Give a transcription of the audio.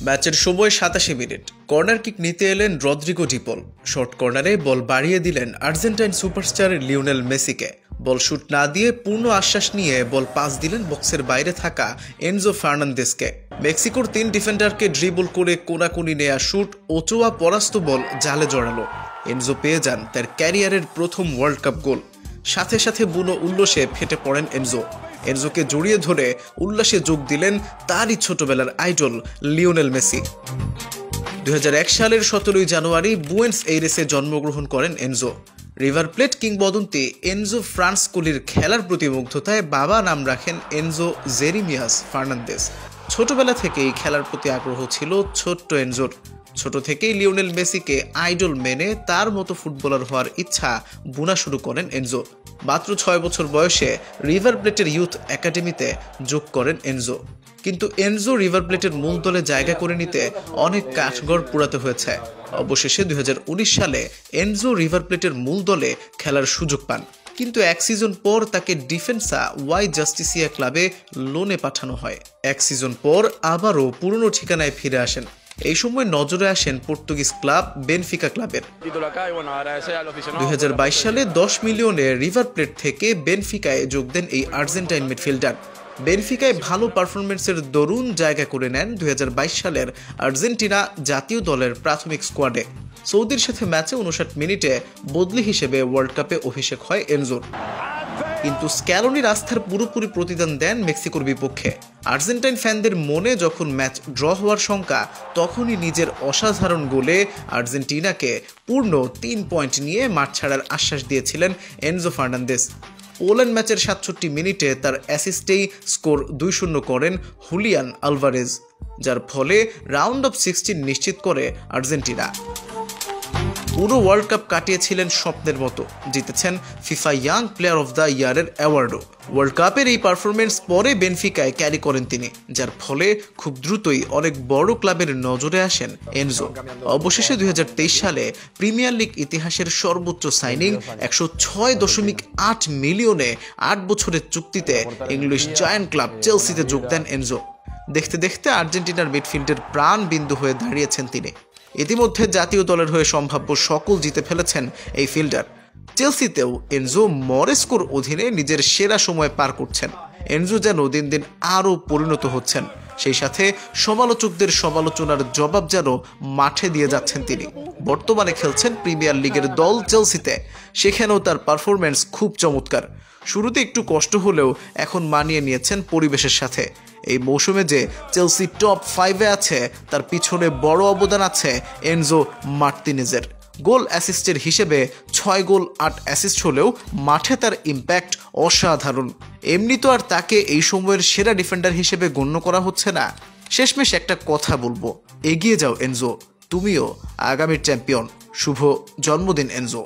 ম্যাচের সময় 87 minute. Corner kick নিতে এলেন রদ্রিগো ডি পল। শর্ট কর্নারে বল বাড়িয়ে দিলেন আর্জেন্টাইন সুপারস্টার লিওনেল মেসিকে। বল শুট না দিয়ে পূর্ণ আশ্বাস নিয়ে বল পাস দিলেন বক্সের বাইরে থাকা এনজো ফার্নান্দেসকে। মেক্সিকোর 3 ডিফেন্ডারকে ড্রিবল করে কোনাকুনি নেয়া শুট ওচোয়া পরাস্ত বল জালে জড়ালো। এনজো পেয়ে যান তার ক্যারিয়ারের প্রথম ওয়ার্ল্ড কাপ গোল। সাথে সাথে বুনো উল্লাসে ফেটে পড়েন এনজোকে জড়িয়ে ধরে উল্লাসে যোগ দিলেন তারই ছোটবেলার আইডল লিওনেল মেসি। 2001 সালের 17 জানুয়ারি বুয়েন্স এইরেসে জন্মগ্রহণ করেন এনজো। রিভার প্লেট কিংবদন্তি এনজো ফ্রান্সকোলির খেলার প্রতি মুগ্ধতায় বাবা নাম রাখেন এনজো জেরিমিয়াস ফার্নান্দেস। ছোটবেলা থেকেই খেলার প্রতি আগ্রহ ছিল ছোট্ট এনজোর। ছোট থেকেই লিওনেল মেসিকে আইডল মেনে তার মতো ফুটবলার হওয়ার ইচ্ছা বুনা শুরু করেন এনজো। মাত্র 6 বছর বয়সে রিভার প্লেটের ইউথ একাডেমিতে যোগ করেন এনজো। কিন্তু এনজো রিভার প্লেটের মূল দলে জায়গা করে নিতে অনেক কাঠগড় পোড়াতে হয়েছে। অবশেষে 2019 সালে এনজো রিভার প্লেটের মূল দলে খেলার সুযোগ পান। কিন্তু 1 সিজন পর তাকে ডিফেন্সা ওয়াই জাস্টিসিয়া ক্লাবে লোনে পাঠানো হয়। 1 সিজন পর আবারও পুরনো ঠিকানায় ফিরে আসেন। এই সময় নজরে আসেন পর্তুগিজ ক্লাব বেনফিকা ক্লাবের। 2022 সালে 10 মিলিয়নে রিভার প্লেট থেকে বেনফিকায় যোগ দেন এই আর্জেন্টাইন মিডফিল্ডার। বেনফিকায় ভালো পারফরমেন্সের দরুন জায়গা করে নেন 2022 সালের আর্জেন্টিনা জাতীয় দলের প্রাথমিক স্কোয়াডে। সৌদির সাথে ম্যাচে 59 মিনিটে বদলি হিসেবে ওয়ার্ল্ড কাপে অভিষেক হয় এনজোর। কিন্তু স্ক্যালোনির আস্থার পুরোপুরি প্রতিদান দেন মেক্সিকোর বিপক্ষে। আর্জেন্টাইন ফ্যানদের মনে যখন ম্যাচ ড্র হওয়ার শঙ্কা, তখনই নিজের অসাধারণ গোলে আর্জেন্টিনাকে পূর্ণ 3 পয়েন্ট নিয়ে মাঠ ছাড়ার আশ্বাস দিয়েছিলেন এনজো ফার্নান্দেস। পোল্যান্ড ম্যাচের 67 মিনিটে তার অ্যাসিস্টেই স্কোর 2-0 করেন হুলিয়ান আলভারেজ, যার ফলে রাউন্ড অফ 16 নিশ্চিত করে আর্জেন্টিনা। পুরো ওয়ার্ল্ড কাপ কাটিয়েছিলেন স্বপ্নের মতো, জিতেছেন FIFA young player of the ইয়ারের অ্যাওয়ার্ডও। ওয়ার্ল্ড কাপের এই পারফরমেন্স পরে বেনফিকায় ক্যারি করেন তিনি, যার ফলে খুব দ্রুতই অনেক বড় ক্লাবের নজরে আসেন এনজো। অবশেষে 2023 সালে প্রিমিয়ার লিগ ইতিহাসের সর্বোচ্চ সাইনিং 106.8 মিলিয়নে 8 বছরের চুক্তিতে ইংলিশ জায়ান্ট ক্লাব চেলসিতে যোগ দেন এনজো। দেখতে দেখতে আর্জেন্টিনার মিডফিল্ডের প্রাণ বিন্দু হয়ে দাঁড়িয়েছেন তিনি। ইতিমধ্যে জাতীয় দলের হয়ে সম্ভাব্য সকল জিতে ফেলেছেন এই ফিল্ডার। চেলসিতেও এনজো মরেস্কোর অধীনে নিজের সেরা সময় পার করছেন। এনজো যেন দিন দিন আরও পরিণত হচ্ছেন, সেই সাথে সমালোচকদের সমালোচনার জবাব যেন মাঠে দিয়ে যাচ্ছেন তিনি। বর্তমানে খেলছেন প্রিমিয়ার লিগের দল চেলসিতে, সেখানেও তার পারফরমেন্স খুব চমৎকার। শুরুতে একটু কষ্ট হলেও এখন মানিয়ে নিয়েছেন পরিবেশের সাথে। এই মৌসুমে যে চেলসি টপ 5-এ আছে, তার পিছনে বড় অবদান আছে এনজো মার্তিনেজের। গোল অ্যাসিস্টের হিসেবে 6 গোল 8 অ্যাসিস্ট হলেও মাঠে তার ইম্প্যাক্ট অসাধারণ। এমনি তো আর তাকে এই সময়ের সেরা ডিফেন্ডার হিসেবে গণ্য করা হচ্ছে না। শেষমেশ একটা কথা বলবো, এগিয়ে যাও এনজো, তুমিও আগামীর চ্যাম্পিয়ন। শুভ জন্মদিন এনজো।